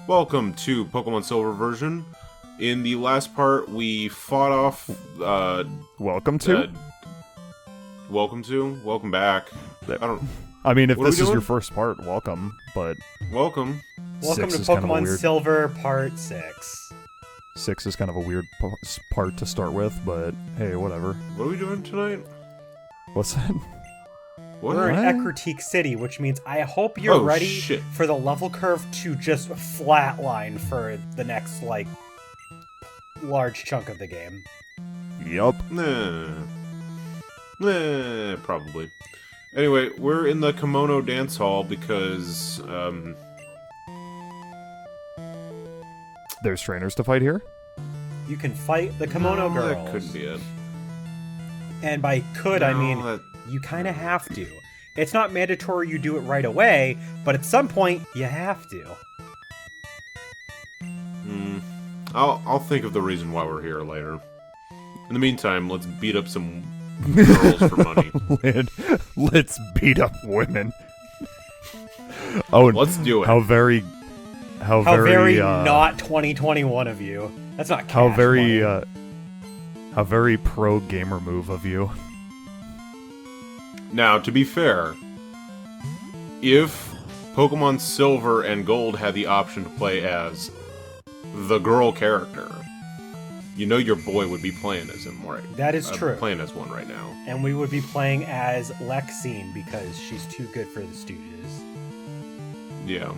Welcome to Pokemon Silver version. In the last part, we fought off. Welcome to. Welcome back. I mean, if What are this we is your doing? first part, welcome. But Welcome. Welcome to six is kind of a Pokemon weird. Silver Part 6. 6 is kind of a weird part to start with, but hey, whatever. What are we doing tonight? What's that? What? We're in What? Ecruteak City, which means I hope you're Oh, ready shit. for the level curve to just flatline for the next, large chunk of the game. Yup. Nah, probably. Anyway, we're in the Kimono Dance Hall because, There's trainers to fight here. You can fight the Kimono no, Girls. that couldn't be it. And by could, I No, mean, that- you kind of have to. It's not mandatory you do it right away, but at some point, you have to. I'll think of the reason why we're here later. In the meantime, let's beat up some girls for money. Let's beat up women. Oh, and Let's do it. How very How very not 2021 of you. That's not how cash very money. how very pro gamer move of you. Now, to be fair, if Pokemon Silver and Gold had the option to play as the girl character, you know your boy would be playing as him, right? That is true. Playing as one right now. And we would be playing as Lexine because she's too good for the Stooges. Yeah.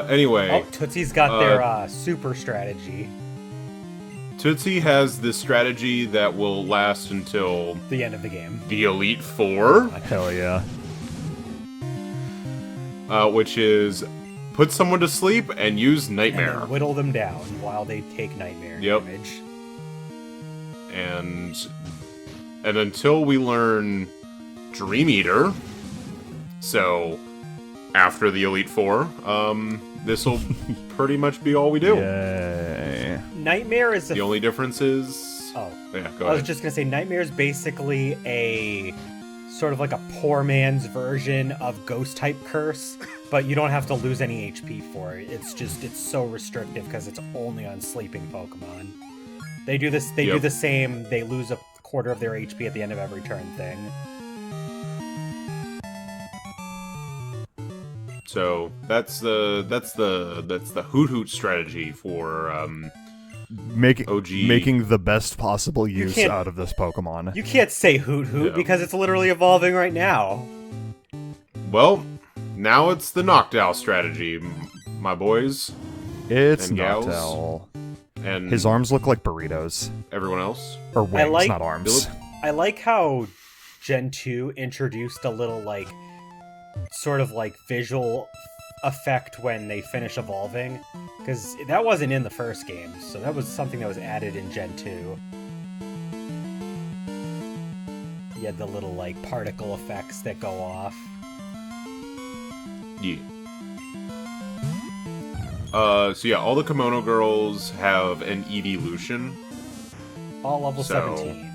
Anyway, Oh, Tootsie's got their super strategy. Tootsie has this strategy that will last until The end of the game. the Elite Four, Hell yeah. which is put someone to sleep and use And Nightmare. then whittle them down while they take nightmare Yep. damage. And until we learn Dream Eater, so after the Elite Four, this'll pretty much be all we do. Yay. Nightmare is The only difference is, Oh. yeah, go I was ahead. just gonna say Nightmare is basically a sort of like a poor man's version of Ghost type Curse, but you don't have to lose any HP for it. It's so restrictive because it's only on sleeping Pokemon. They do this. They do Yep. the same. They lose a quarter of their HP at the end of every turn thing. So that's the Hoot Hoot strategy for OG. Making the best possible use can't- out of this Pokemon. You can't say Hoot Hoot Yeah. because it's literally evolving right now. Well, now it's the Noctowl strategy, my boys It's and gals. Noctowl. and His arms look like burritos. everyone else. Or wings, like- not arms. I like how Gen 2 introduced a little, sort of visual effect when they finish evolving, because that wasn't in the first game, so that was something that was added in Gen 2. You had the little, particle effects that go off. Yeah. So yeah, all the Kimono girls have an evolution. All level So, 17.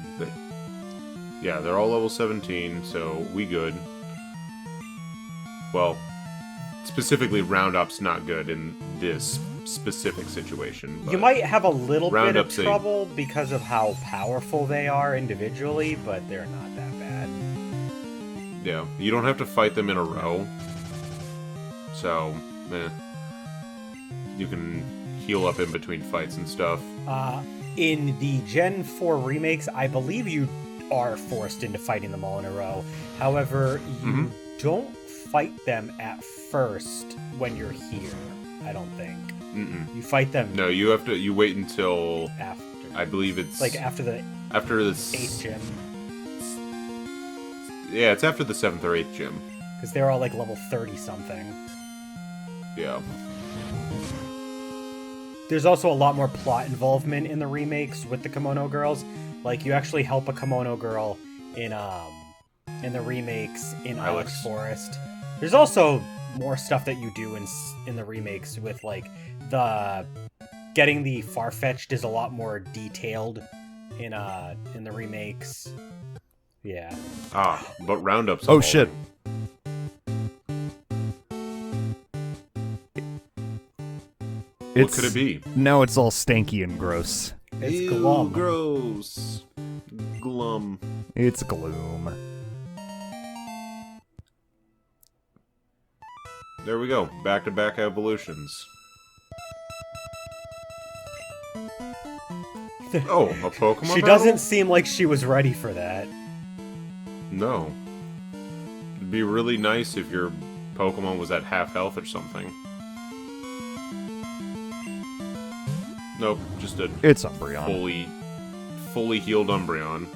Yeah, they're all level 17, so we good. Well, specifically, Roundup's not good in this specific situation. You but- might have a little bit of Roundup's a- trouble because of how powerful they are individually, but they're not that bad. Yeah, you don't have to fight them in a row. So, you can heal up in between fights and stuff. In the Gen 4 remakes, I believe you are forced into fighting them all in a row. However, you don't fight them at first when you're here, I don't think. Mm-mm. You fight them No, you wait until, after. I believe it's... After the after this... 8th gym. Yeah, it's after the 7th or 8th gym. Because they're all level 30-something. Yeah. There's also a lot more plot involvement in the remakes with the Kimono girls. You actually help a Kimono girl in the remakes in Ilex. Ilex Forest. There's also more stuff that you do in the remakes with the getting the Farfetch'd is a lot more detailed in the remakes. Yeah. But Roundup's Oh, evolving. shit. What could it be? Now it's all stanky and gross. It's Ew, glum. gross. Glum. It's gloom. There we go. Back-to-back evolutions. Oh, a Pokemon She battle? doesn't seem like she was ready for that. No. It'd be really nice if your Pokemon was at half health or something. Nope, just a It's Umbreon. fully healed Umbreon.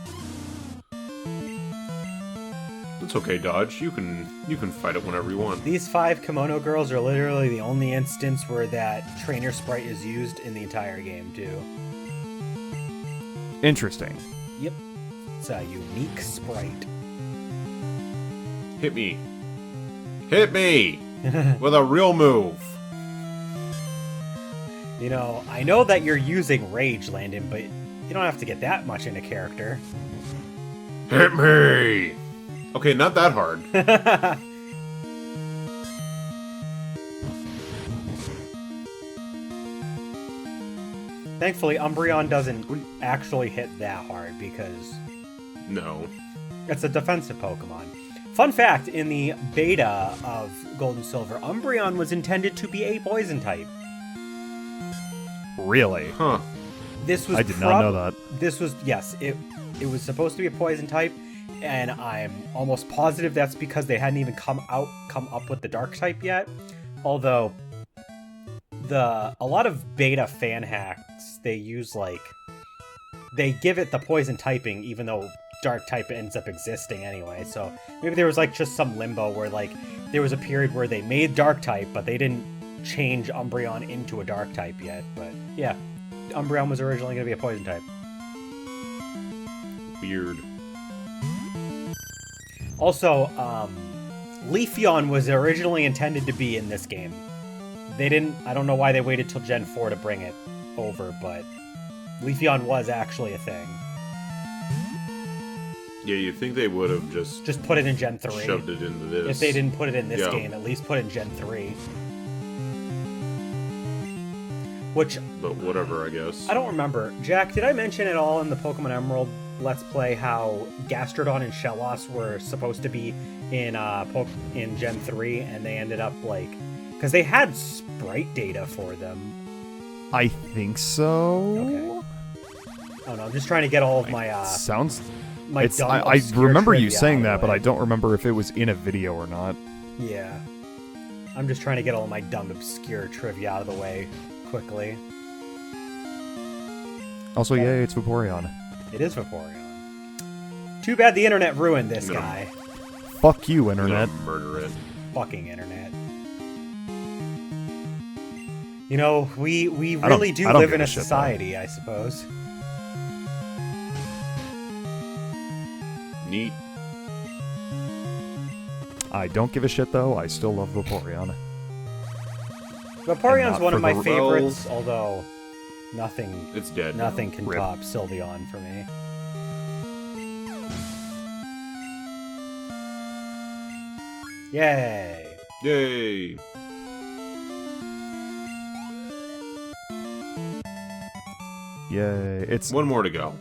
It's okay, Dodge. You can fight it whenever you want. These 5 kimono girls are literally the only instance where that trainer sprite is used in the entire game, too. Interesting. Yep. It's a unique sprite. Hit me. Hit me! With a real move. You know, I know that you're using Rage, Landon, but you don't have to get that much into character. Hit me! Okay, not that hard. Thankfully, Umbreon doesn't actually hit that hard because No. it's a defensive Pokemon. Fun fact, in the beta of Gold and Silver, Umbreon was intended to be a poison type. Really? Huh. This was I did not know that. This was, yes, it was supposed to be a poison type, and I'm almost positive that's because they hadn't even come up with the dark type yet. Although a lot of beta fan hacks, they use they give it the poison typing even though dark type ends up existing anyway. So maybe there was just some limbo where there was a period where they made dark type but they didn't change Umbreon into a dark type yet. But yeah, Umbreon was originally going to be a poison type. Weird. Also, Leafeon was originally intended to be in this game. They didn't, I don't know why they waited till Gen 4 to bring it over, but Leafeon was actually a thing. Yeah, you'd think they would have just put it in Gen 3. shoved it into this. If they didn't put it in this Yeah. game, at least put it in Gen 3. Which, But whatever, I guess. I don't remember. Jack, did I mention at all in the Pokemon Emerald Let's Play how Gastrodon and Shellos were supposed to be in Gen 3, and they ended up because they had sprite data for them. I think so. Okay. I don't know. I'm just trying to get all of my Sounds. my dumb I obscure remember you trivia saying out that, of but the I way. don't remember if it was in a video or not. Yeah. I'm just trying to get all my dumb obscure trivia out of the way quickly. Also, yay, it's Vaporeon. It is Vaporeon. Too bad the internet ruined this No. guy. Fuck you, I'm internet. gonna murder it. Fucking internet. You know, we I don't- really do I don't live give in a a shit, though. society, I suppose. Neat. I don't give a shit though. I still love Vaporeon. Vaporeon's not one of for my the- favorites, although nothing It's dead. nothing can Rip. top Sylveon for me. Yay! Yay! Yay. It's One more to go.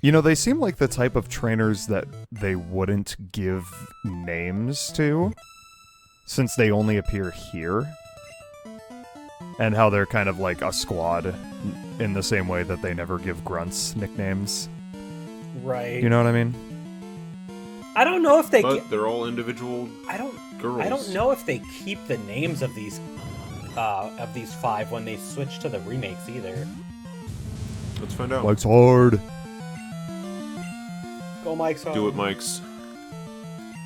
You know, they seem like the type of trainers that they wouldn't give names to, since they only appear here. And how they're kind of like a squad, in the same way that they never give grunts nicknames. Right. You know what I mean? I don't know if they. But they're all individual I don't. girls. I don't know if they keep the names of these 5 when they switch to the remakes either. Let's find out. Life's hard. Go, Mike's on. Do it, Mikes.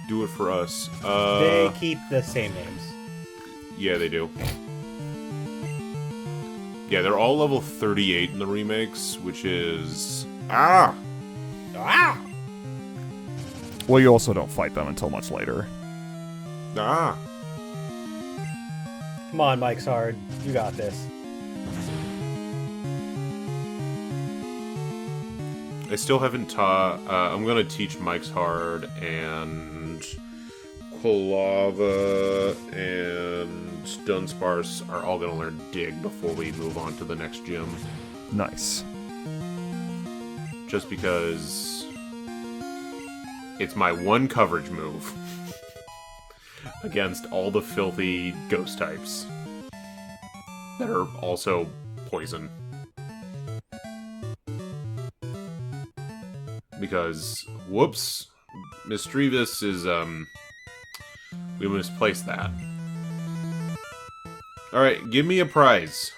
Do it for us. They keep the same names. Yeah, they do. Yeah, they're all level 38 in the remakes, which is... Ah! Well, you also don't fight them until much later. Ah! Come on, Mike's hard. You got this. I still haven't taught... I'm gonna teach Mike's Hard and Palava and Dunsparce are all going to learn Dig before we move on to the next gym. Nice. Just because it's my one coverage move against all the filthy ghost types that are also poison. Because, whoops, Mischievous is, we misplaced that. Alright, give me a prize.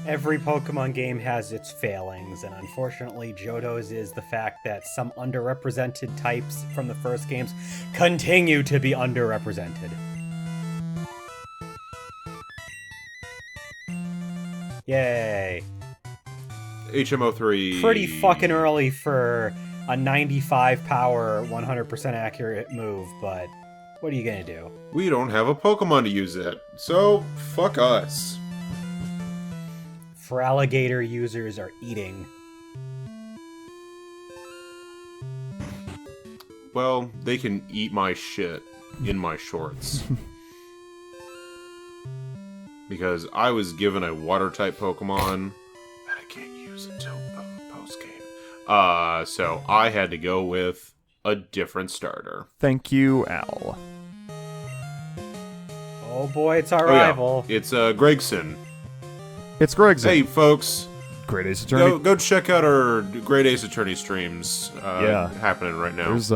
Every Pokemon game has its failings, and unfortunately Johto's is the fact that some underrepresented types from the first games continue to be underrepresented. Yay. HMO3. Pretty fucking early for a 95 power, 100% accurate move, but what are you gonna do? We don't have a Pokemon to use it, so fuck us. For alligator users are eating. Well, they can eat my shit in my shorts. Because I was given a water-type Pokemon that I can't use until post-game. So I had to go with a different starter. Thank you, Al. Oh boy, it's our rival. Yeah. It's Gregson. It's Gregson. Hey, folks. Great Ace Attorney. Go check out our Great Ace Attorney streams happening right now. There's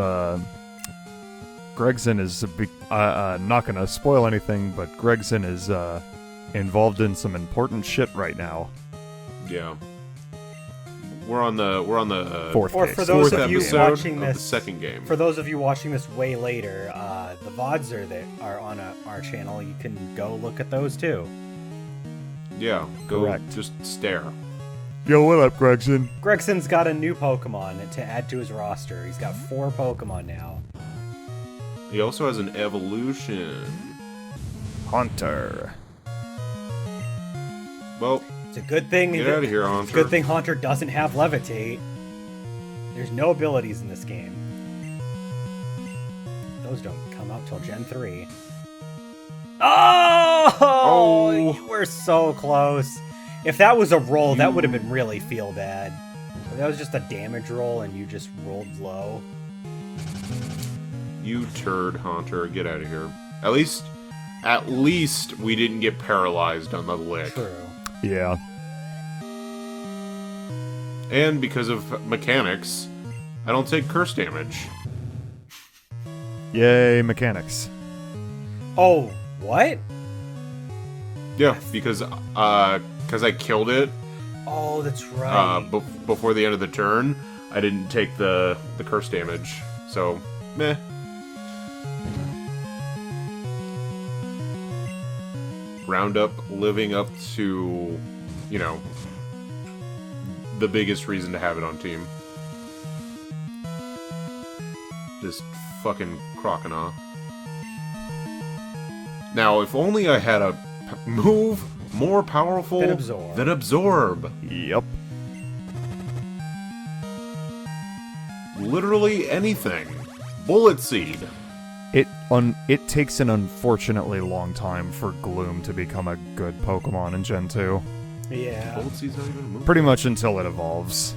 Gregson is not gonna spoil anything, but Gregson is involved in some important shit right now. Yeah. We're on the Fourth Or case. for those fourth of you episode watching of this, the second game. For those of you watching this way later, the VODs are on our channel. You can go look at those too. Yeah, go Correct. just stare. Yo, what up, Gregson? Gregson's got a new Pokemon to add to his roster. He's got 4 Pokemon now. He also has an evolution. Haunter. Well, It's a good thing. get out of here, It's a Haunter. good thing Haunter doesn't have Levitate. There's no abilities in this game. Those don't come out till Gen 3. Oh! You were so close. If that was a roll, that would have been really feel bad. If that was just a damage roll and you just rolled low. You turd, Haunter. Get out of here. At least we didn't get paralyzed on the lick. True. Yeah. And because of mechanics, I don't take curse damage. Yay, mechanics. Oh, what? Yeah, because I killed it Oh, that's right. before the end of the turn. I didn't take the curse damage, so meh. Roundup living up to, the biggest reason to have it on team. Just fucking Croconaw. Now, if only I had a move more powerful Than Absorb. Yep. Literally anything. Bullet Seed. It takes an unfortunately long time for Gloom to become a good Pokemon in Gen 2. Yeah. Bullet Seed's not even a move. Pretty much until it evolves.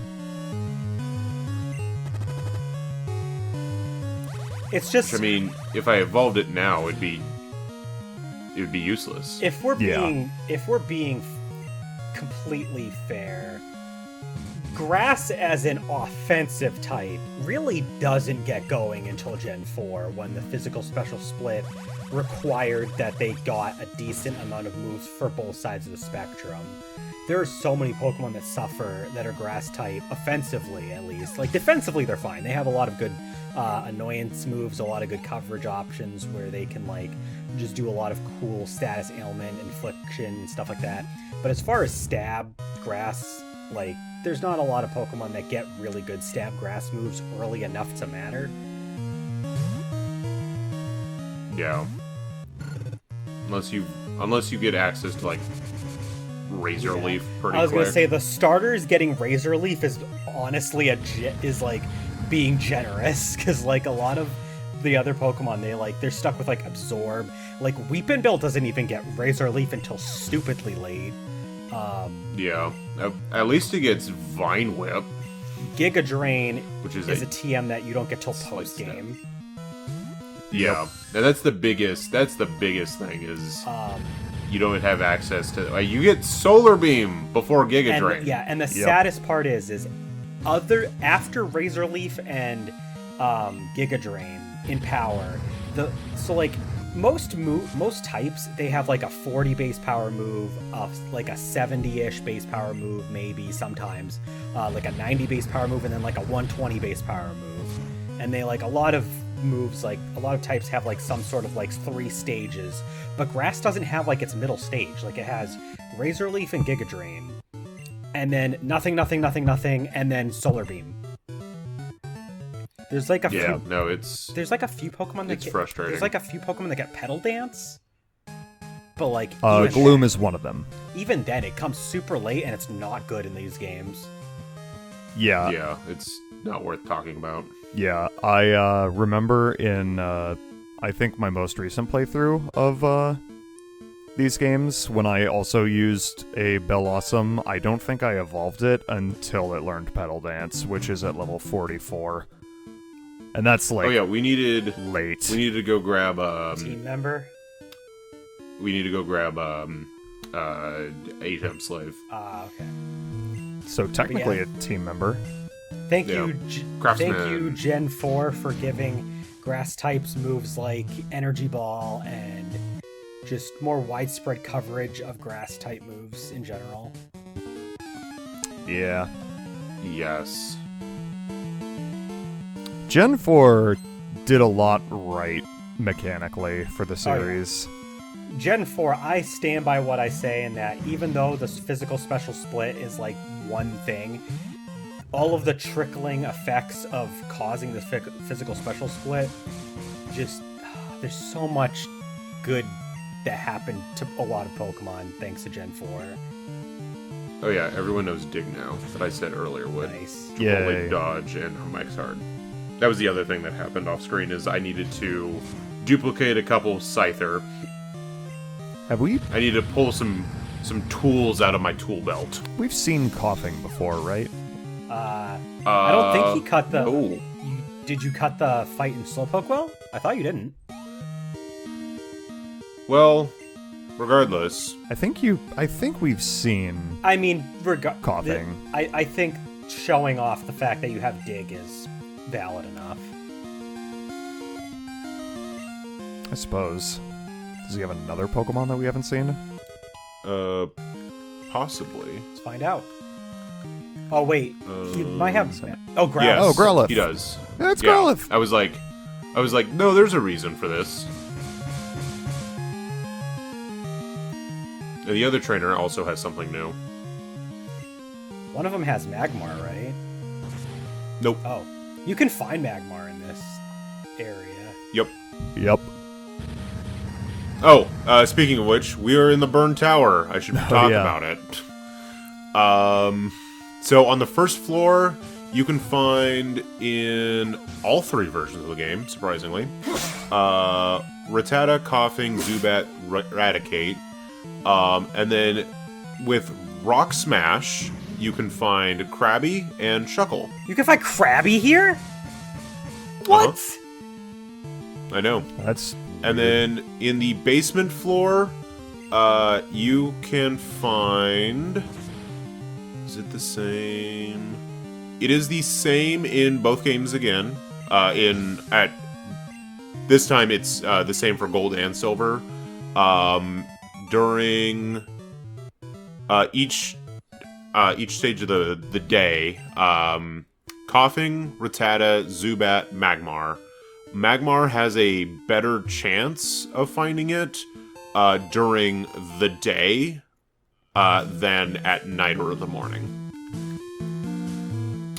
It's just. Which, I mean, if I evolved it now, it would be useless. If we're Yeah. being completely fair, Grass as an offensive type really doesn't get going until Gen 4, when the physical special split required that they got a decent amount of moves for both sides of the spectrum. There are so many Pokemon that suffer that are grass type, offensively at least. Like, defensively they're fine. They have a lot of good annoyance moves, a lot of good coverage options where they can, like, just do a lot of cool status ailment, infliction, stuff like that. But as far as stab, grass, like, there's not a lot of Pokemon that get really good stab grass moves early enough to matter. Yeah. Unless you get access to, like, Razor Yeah. Leaf pretty I was quick. gonna say the starters getting Razor Leaf is honestly is like being generous, because like a lot of the other Pokemon, they're stuck with like Absorb. Like Weepinbell doesn't even get Razor Leaf until stupidly late. Yeah, at least it gets Vine Whip. Giga Drain, which is a TM that you don't get till post step. game. Yeah, and that's the biggest. That's the biggest thing is you don't have access to. You get Solar Beam before Giga Drain. Yeah, and the saddest part is after Razor Leaf and Giga Drain in power, most types, they have like a 40 base power move, like a 70-ish base power move, maybe sometimes, like a 90 base power move, and then like a 120 base power move. And they like a lot of types have like some sort of like 3 stages, but Grass doesn't have like its middle stage. Like it has Razor Leaf and Giga Drain, and then nothing, and then Solar Beam. There's like a few Pokemon that it's frustrating. There's like a few Pokemon that get Petal Dance, but like Gloom is one of them. Even then, it comes super late and it's not good in these games. Yeah, it's not worth talking about. Yeah, I remember in I think my most recent playthrough of these games when I also used a Bellossom. I don't think I evolved it until it learned Petal Dance, which is at level 44. And that's like we needed late. We needed to go grab team member. We need to go grab Atem Slave. Okay. So technically a team member. Thank you, Gen 4, for giving Grass types moves like Energy Ball and just more widespread coverage of Grass type moves in general. Yeah. Yes. Gen 4 did a lot right mechanically for the series. Gen 4, I stand by what I say in that even though the physical special split is like one thing, all of the trickling effects of causing the physical special split, just there's so much good that happened to a lot of Pokemon thanks to Gen 4. Oh yeah, everyone knows Dig now, that I said earlier would. Nice. Chipotle, Dodge, and Max Hard. That was the other thing that happened off screen is I needed to duplicate a couple Scyther. I need to pull some tools out of my tool belt. We've seen Coughing before, right? I don't think he cut the... Oh. Did you cut the fight in Slowpoke well? I thought you didn't. Well, regardless. I think we've seen I mean, Coughing. I think showing off the fact that you have Dig is valid enough. I suppose. Does he have another Pokemon that we haven't seen? Possibly. Let's find out. Oh wait, he might have. Oh, Growlithe. Yes, oh, Growlithe. He does. Yeah, it's Growlithe. I was like, no, there's a reason for this. The other trainer also has something new. One of them has Magmar, right? Nope. Oh, you can find Magmar in this area. Yep. Oh, speaking of which, we are in the Burn Tower. I should talk about it. So on the first floor, you can find in all 3 versions of the game, surprisingly, Rattata, Coughing, Zubat, Raticate, and then with Rock Smash, you can find Krabby and Shuckle. You can find Krabby here? What? I know. That's And then in the basement floor, you can find... Is it the same? It is the same in both games again. This time it's the same for gold and silver. During each stage of the day, Coughing, Rattata, Zubat, Magmar. Magmar has a better chance of finding it during the day than at night or in the morning.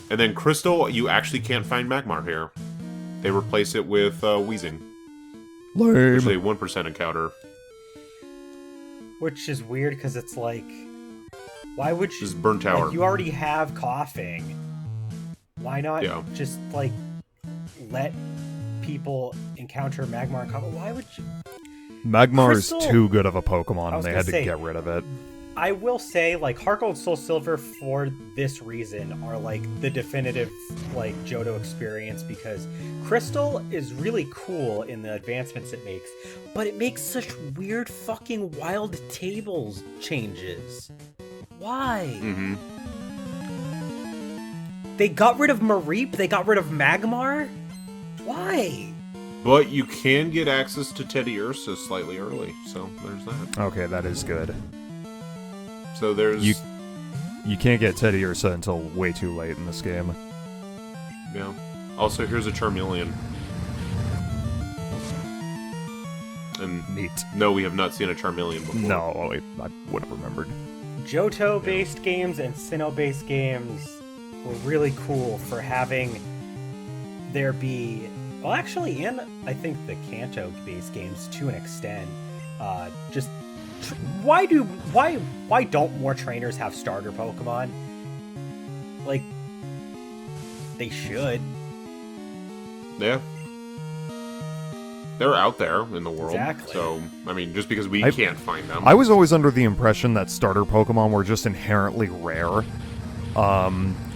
And then Crystal, you actually can't find Magmar here. They replace it with Weezing. lame. Actually, 1% encounter. Which is weird because it's like, why would you? This is Burn Tower. Like, you already have Coughing. Why not Yeah. just like let people encounter Magmar in combat. Why would you? Magmar is Crystal- too good of a Pokemon, I and was they gonna had to say- get rid of it. I will say, like, Heart Gold, Soul Silver for this reason are, like, the definitive, like, Johto experience, because Crystal is really cool in the advancements it makes, but it makes such weird fucking wild tables changes. Why? Mm-hmm. They got rid of Mareep, they got rid of Magmar? Why? But you can get access to Teddy Ursa slightly early, so there's that. Okay, that is good. So there's... You can't get Teddy Ursa until way too late in this game. Yeah. Also, here's a Charmeleon. And Neat. no, we have not seen a Charmeleon before. No, I would have remembered. Johto-based games and Sinnoh-based games were really cool for having there be... Well, actually, and I think the Kanto-based games, to an extent, just... Why don't more trainers have starter Pokemon? Like, they should. Yeah. They're out there in the world. Exactly. So, I mean, just because we can't find them. I was always under the impression that starter Pokemon were just inherently rare.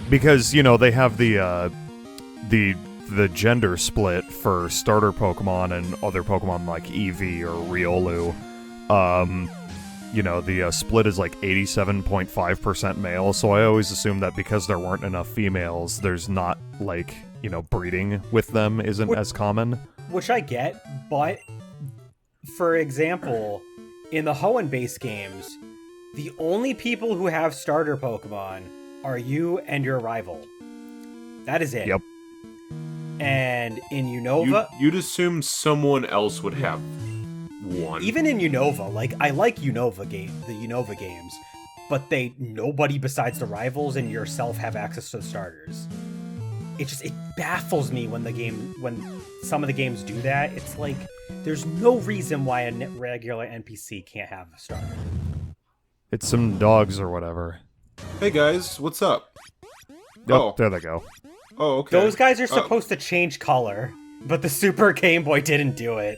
Because, you know, they have the gender split for starter Pokemon and other Pokemon like Eevee or Riolu. You know, the split is like 87.5% male, so I always assumed that because there weren't enough females, there's not, like, you know, breeding with them isn't as common. Which I get, but, for example, in the Hoenn-based games, the only people who have starter Pokemon are you and your rival. That is it. Yep. And in Unova... You'd assume someone else would have one. Even in Unova, like, I like the Unova games, but nobody besides the rivals and yourself have access to the starters. It baffles me when some of the games do that. It's like, there's no reason why a regular NPC can't have a starter. It's some dogs or whatever. Hey guys, what's up? Oh, there they go. Oh, okay. Those guys are supposed to change color, but the Super Game Boy didn't do it.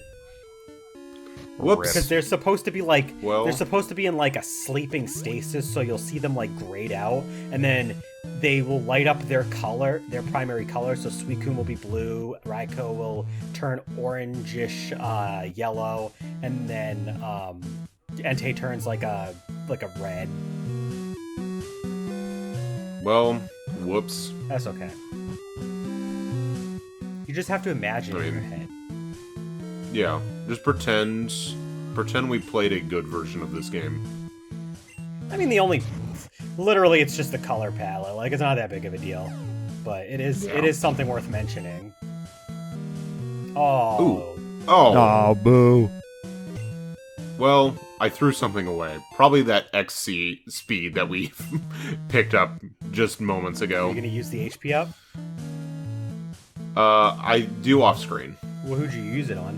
Whoops. Because they're supposed to be like, Well- they're supposed to be in like a sleeping stasis, so you'll see them like grayed out, and then they will light up their color, their primary color. So Suicune will be blue, Raikou will turn orangish yellow, and then Entei turns like a red. Well, whoops. That's okay. You just have to imagine I in your mean- head. Yeah, just pretend we played a good version of this game. I mean, literally, it's just the color palette. Like, it's not that big of a deal, but it is something worth mentioning. Oh. Ooh. Oh. Oh, boo. Well, I threw something away. Probably that XC speed that we picked up just moments Are ago. you gonna use the HP up? I do off screen. Well, who'd you use it on?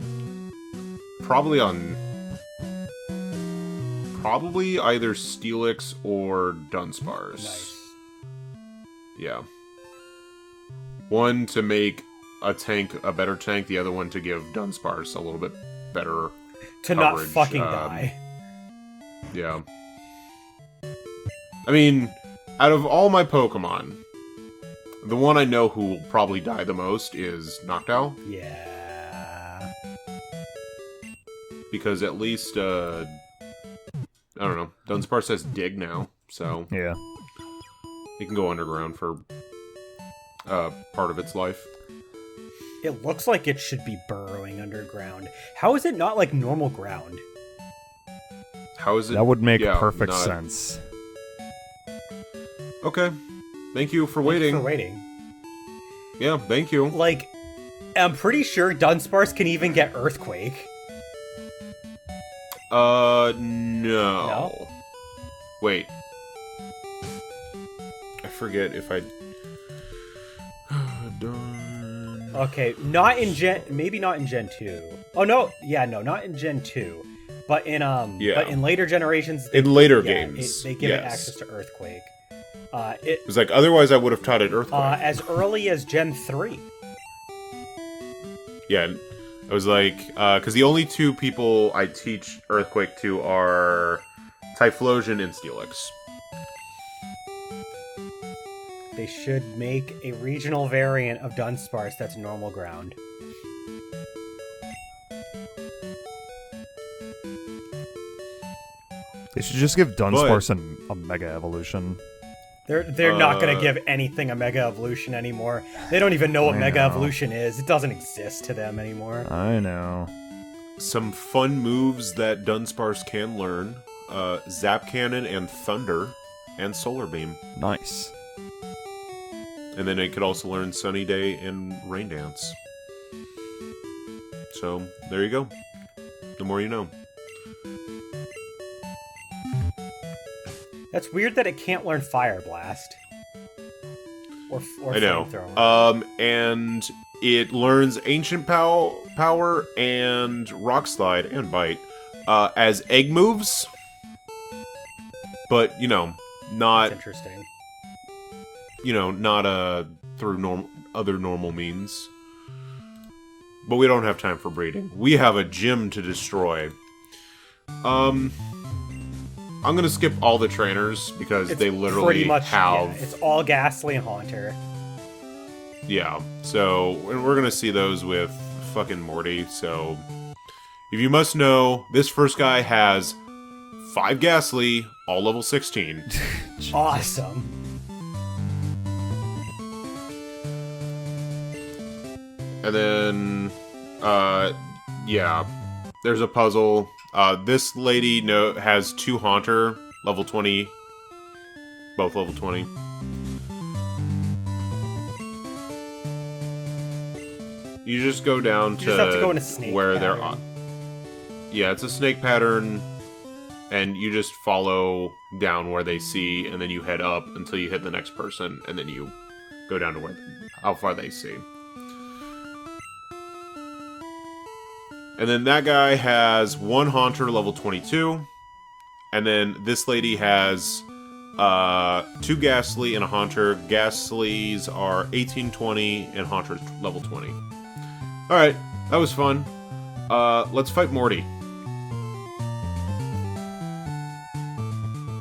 Probably either Steelix or Dunsparce. Nice. Yeah. One to make a tank a better tank, the other one to give Dunsparce a little bit better To not coverage, fucking die. Yeah. I mean, out of all my Pokemon, the one I know who will probably die the most is Noctowl. Yeah. Because at least, I don't know, Dunsparce has Dig now, so Yeah. it can go underground for part of its life. It looks like it should be burrowing underground. How is it not like normal ground? How is it? That would make yeah, perfect not- sense. Okay. Thank you for Thank you waiting. for waiting. Yeah, thank you. Like, I'm pretty sure Dunsparce can even get Earthquake. No. No? Wait. I forget if I... Darn. Okay, maybe not in Gen 2. Oh no, yeah, no, not in Gen 2. But in Yeah. but in later generations, In later yeah, games, they give it yes. access to Earthquake. It was like, otherwise I would have taught it Earthquake. As early as Gen 3. Yeah, I was like, because the only two people I teach Earthquake to are Typhlosion and Steelix. They should make a regional variant of Dunsparce that's normal ground. They should just give Dunsparce a Mega Evolution. They're not gonna give anything a Mega Evolution anymore. They don't even know what Mega Evolution is. It doesn't exist to them anymore. I know. Some fun moves that Dunsparce can learn. Zap Cannon and Thunder and Solar Beam. Nice. And then it could also learn Sunny Day and Rain Dance. So, there you go. The more you know. That's weird that it can't learn Fire Blast. Or I know. Flamethrower. And it learns Ancient Power and Rock Slide and Bite as egg moves. But, not... That's interesting. Not through other normal means. But we don't have time for breeding. We have a gym to destroy. I'm gonna skip all the trainers because they literally pretty much, have... Yeah, it's all Ghastly and Haunter. Yeah, so we're gonna see those with fucking Morty, so... If you must know, this first guy has 5 Ghastly, all level 16. Awesome. And then, yeah, there's a puzzle. This lady has 2 Haunter, level 20, both level 20. You just go down You just have to go in a snake where pattern. they're on. Yeah, it's a snake pattern, and you just follow down where they see, and then you head up until you hit the next person, and then you go down to how far they see. And then that guy has 1 Haunter, level 22. And then this lady has 2 Ghastly and a Haunter. Ghastlies are 18, 20, and Haunter's level 20. Alright, that was fun. Let's fight Morty.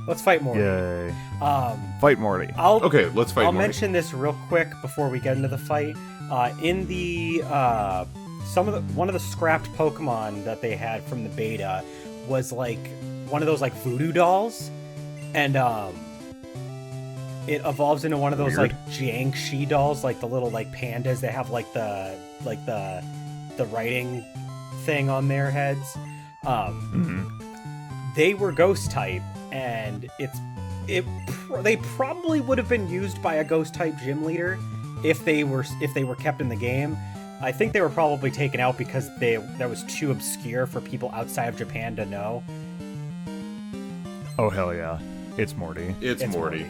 Let's fight Morty. Yay. Fight Morty. Okay, let's fight I'll Morty. mention this real quick before we get into the fight. In the one of the scrapped Pokemon that they had from the beta was like one of those like voodoo dolls, and it evolves into one of those like Jiangshi dolls, like the little like pandas that have like the writing thing on their heads. They were ghost type, and they probably would have been used by a ghost type gym leader if they were kept in the game. I think they were probably taken out because that was too obscure for people outside of Japan to know. Oh, hell yeah. It's Morty. It's Morty.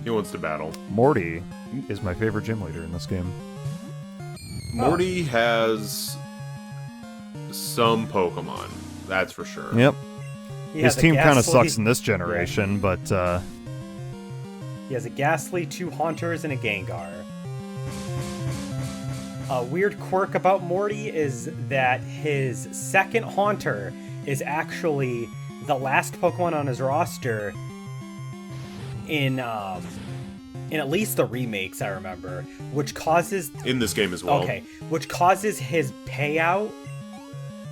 He wants to battle. Morty is my favorite gym leader in this game. Morty has some Pokemon, that's for sure. Yep. His team kind of sucks in this yeah. generation, but... He has a Ghastly, 2 Haunters, and a Gengar. A weird quirk about Morty is that his second Haunter is actually the last Pokemon on his roster in at least the remakes, I remember, which causes... In this game as well. Okay, which causes his payout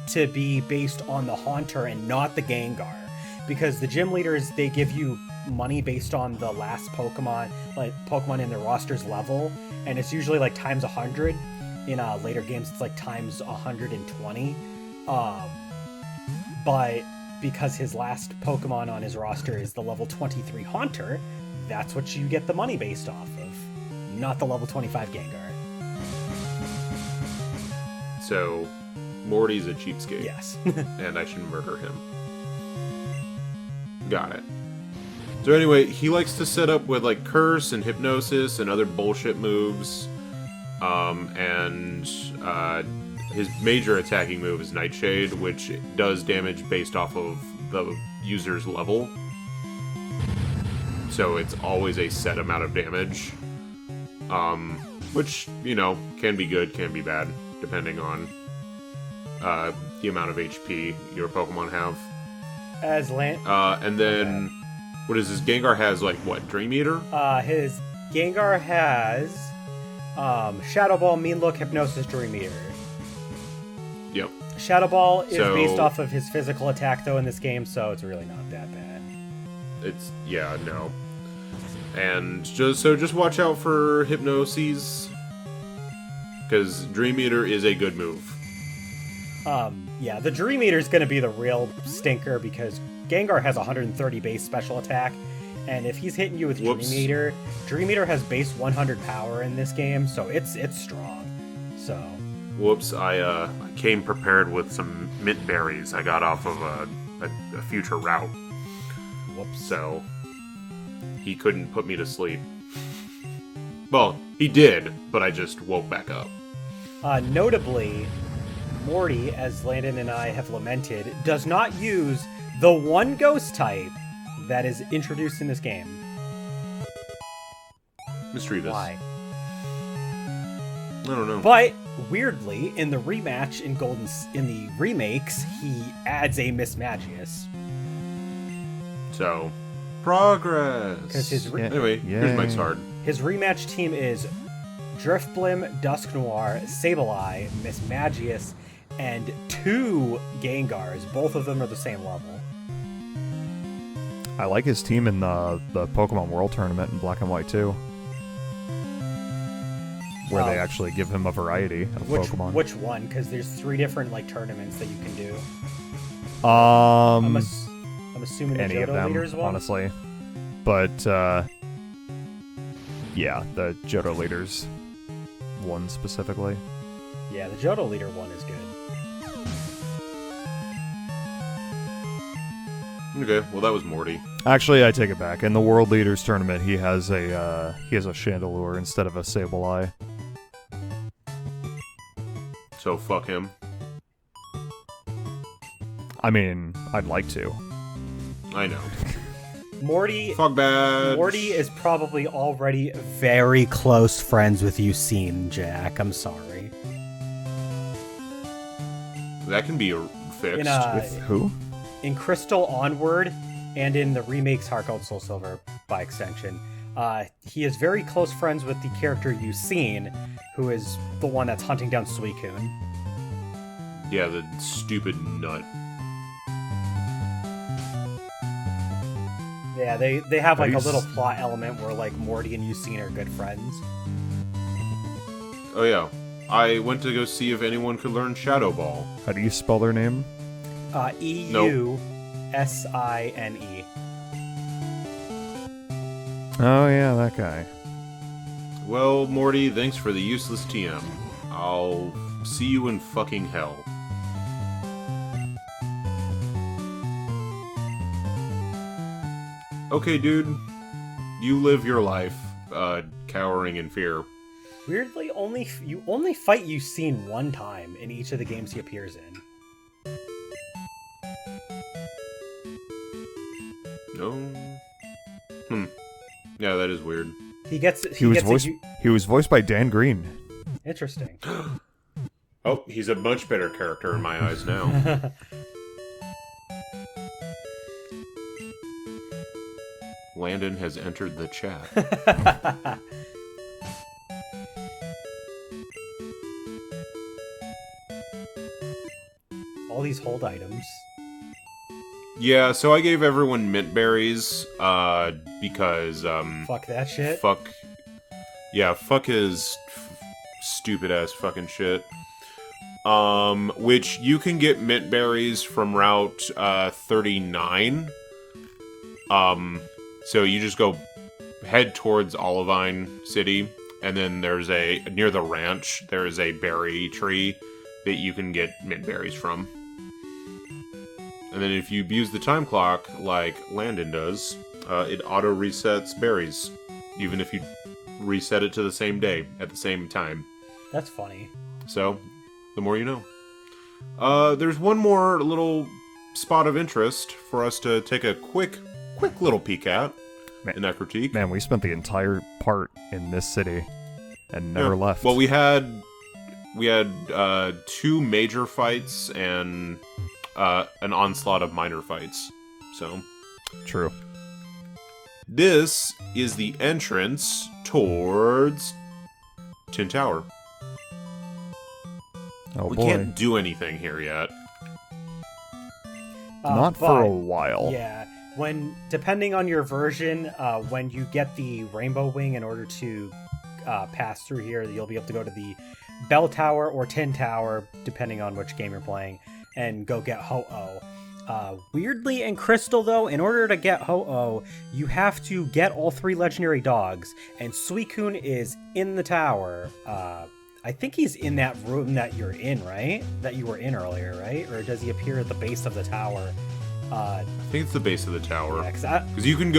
to be based on the Haunter and not the Gengar. Because the gym leaders, they give you money based on the last Pokemon, like Pokemon in their roster's level, and it's usually like times 100. In later games, it's like times 120. But because his last Pokemon on his roster is the level 23 Haunter, that's what you get the money based off of, not the level 25 Gengar. So, Morty's a cheapskate. Yes. And I should murder him. Got it. So anyway, he likes to set up with like Curse and Hypnosis and other bullshit moves. His major attacking move is Nightshade, which does damage based off of the user's level. So it's always a set amount of damage. Which, can be good, can be bad. depending on the amount of HP your Pokemon have. As Land. And then, what is this? Gengar has, like, what, Dream Eater? His Gengar has Shadow Ball, Mean Look, Hypnosis, Dream Eater. Yep. Shadow Ball is based off of his physical attack, though, in this game, so it's really not that bad. Yeah, no. And just watch out for Hypnoses, because Dream Eater is a good move. Yeah, the Dream Eater is going to be the real stinker, because Gengar has 130 base special attack, and if he's hitting you with Dream Eater has base 100 power in this game, so it's strong. So. Whoops! I came prepared with some mint berries I got off of a future route. Whoops! So he couldn't put me to sleep. Well, he did, but I just woke back up. Notably, Morty, as Landon and I have lamented, does not use the one ghost type that is introduced in this game. Mischievous. Why? I don't know. But weirdly, in the rematch in the remakes, he adds a Miss Magius. So, progress. Because anyway, here's my card. His rematch team is Drifblim, Dusknoir, Sableye, Miss Magius, and 2 Gengars. Both of them are the same level. I like his team in the Pokemon World Tournament in Black and White too, where they actually give him a variety of Pokemon. Which one? Because there's 3 different tournaments that you can do. I'm assuming the any Johto of them, Leaders one. honestly, but yeah, the Johto Leaders one specifically. Yeah, the Johto Leader one is good. Okay, well that was Morty. Actually, I take it back. In the World Leaders tournament, he has a Chandelure instead of a Sableye. So fuck him. I mean, I'd like to. I know. Morty. Fuck bad. Morty is probably already very close friends with Ucine, Jack. I'm sorry. That can be fixed. With who? In Crystal Onward, and in the remakes Heart Gold Soul Silver by extension, he is very close friends with the character Ucine, who is the one that's hunting down Suicune. Yeah, the stupid nut. Yeah, they have a little plot element where Morty and Ucine are good friends. Oh yeah, I went to go see if anyone could learn Shadow Ball. How do you spell their name? Eusine. Oh yeah, that guy. Well, Morty, thanks for the useless TM. I'll see you in fucking hell. Okay, dude. You live your life, cowering in fear. Weirdly, you only fight Ucine one time in each of the games he appears in. No. Yeah, that is weird. He was voiced by Dan Green. Interesting. Oh, he's a much better character in my eyes now. Landon has entered the chat. All these hold items. Yeah, so I gave everyone mint berries, because, Fuck that shit. Fuck his stupid-ass fucking shit. Which you can get mint berries from Route, 39. So you just go head towards Olivine City, and then near the ranch, there's a berry tree that you can get mint berries from. And then if you abuse the time clock, like Landon does, it auto-resets berries, even if you reset it to the same day, at the same time. That's funny. So, the more you know. There's one more little spot of interest for us to take a quick little peek at in Ecruteak. Man, we spent the entire part in this city and never left. Well, we had we had 2 major fights and an onslaught of minor fights. So, True. this is the entrance towards Tin Tower. Oh We boy. can't do anything here yet. Not for a while. Yeah, depending on your version, when you get the Rainbow Wing in order to pass through here, you'll be able to go to the Bell Tower or Tin Tower, depending on which game you're playing, and go get Ho-Oh. Weirdly, in Crystal, though, in order to get Ho-Oh, you have to get all 3 legendary dogs, and Suicune is in the tower. I think he's in that room that you're in, right? That you were in earlier, right? Or does he appear at the base of the tower? I think it's the base of the tower. Yeah, Because you can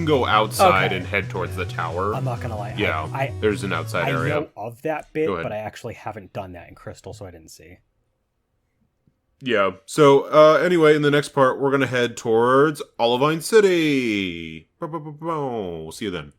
go outside Okay. and head towards the tower. I'm not gonna lie. Yeah, there's an outside I area. know of that bit, Go ahead. but I actually haven't done that in Crystal, so I didn't see. Yeah. So anyway, in the next part, we're gonna head towards Olivine City. We'll see you then.